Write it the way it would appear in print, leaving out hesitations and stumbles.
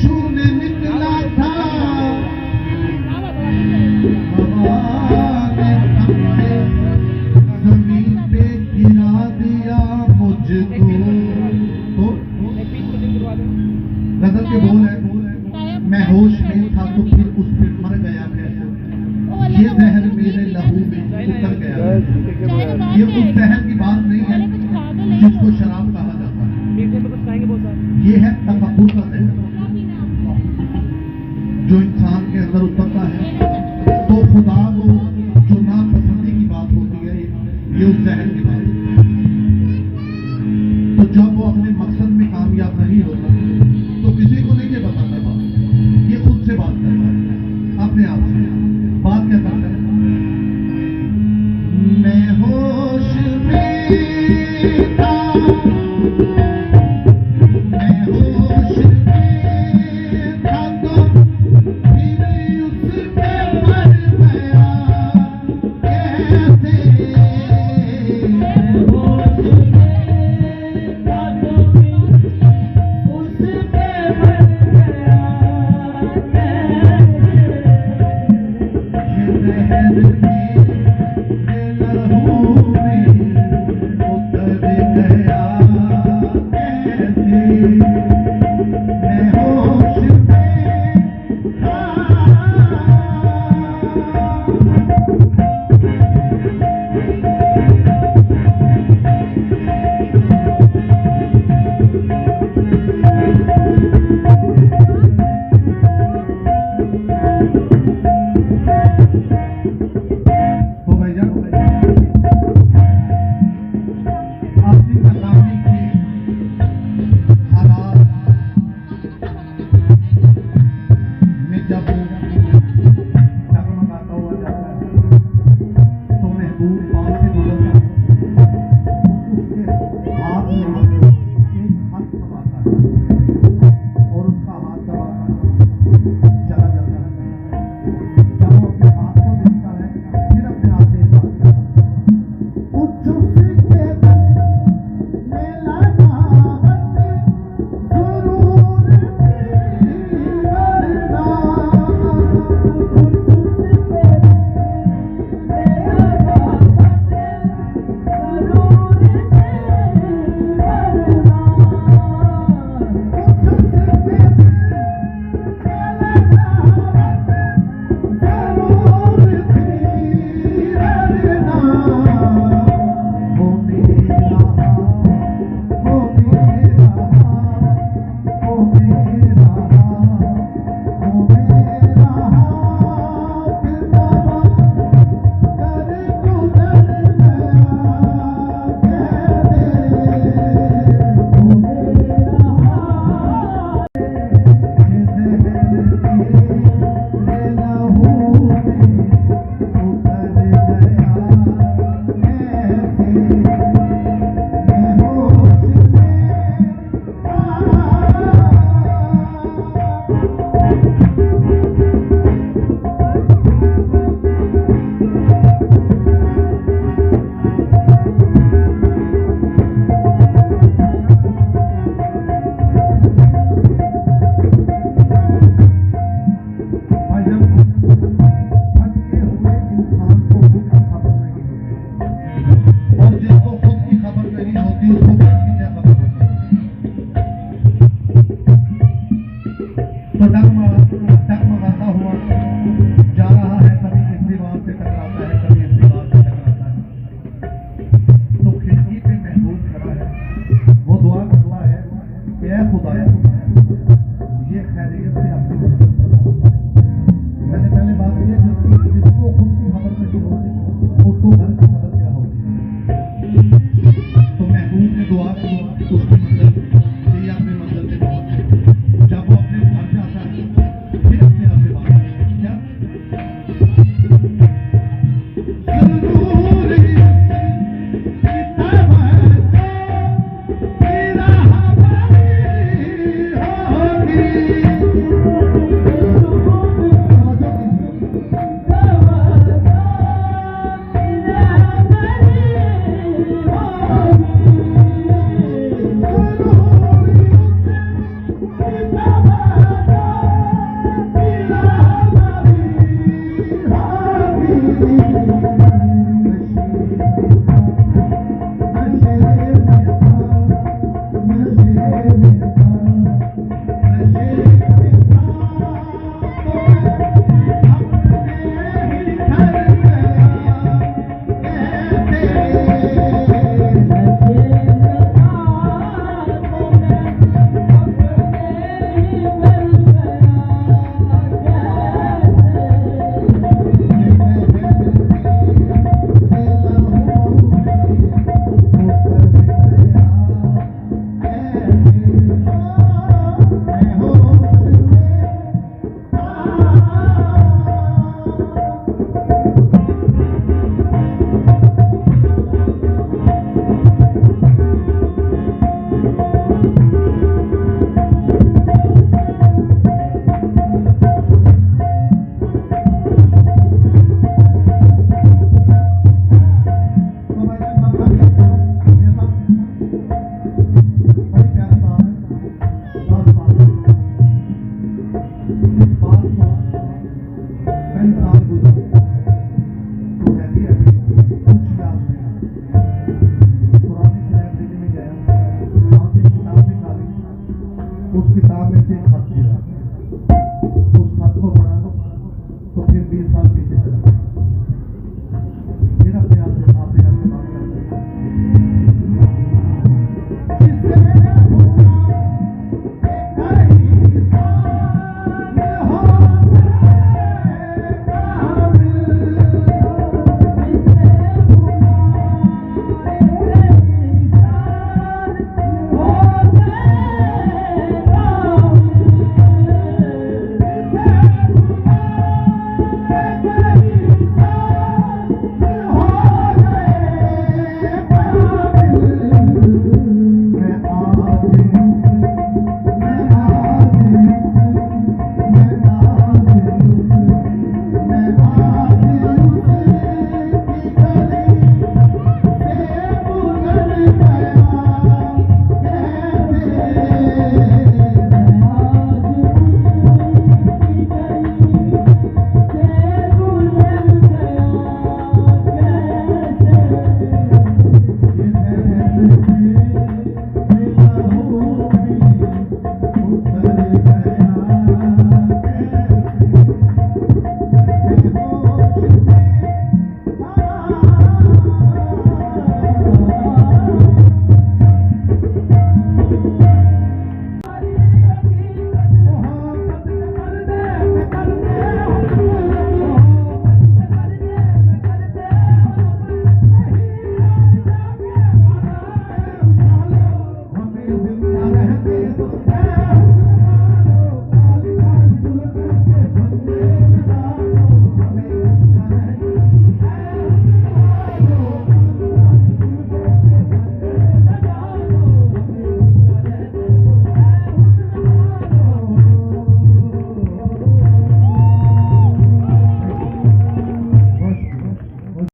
छूने निकला था, हवा ने हमसे जमीन पे गिरा दिया मुझको। तो गजल के बोल है, मैं होश में था तो फिर उस पे मर गया कैसे, ये जहर मेरे लहू में उतर गया। ये उस जहर की बात नहीं है जिसको शराब कहा जाता है, ये है तकब्बुर का जहर जो इंसान के अंदर उतरता है तो खुदा को जो नापसंदी की बात होती है, ये उस जहर की बात होती है। तो जब वो अपने मकसद में कामयाब नहीं होता तो किसी को नहीं ये बताता बात, ये खुद से बात करता है, अपने आप से। बात क्या करता है? मैं होश में था, मैं होश में था तो फिर उस पे मर गया कैसे, मैं होश में था तो उस पे मर गया कैसे, इस बात को कई साल गुजरे तो हैवी हैवी कुछ याद नहीं। पुरानी लाइब्रेरी में गया, वहां से एक किताब निकाली, उस किताब में से एक खत गिरा।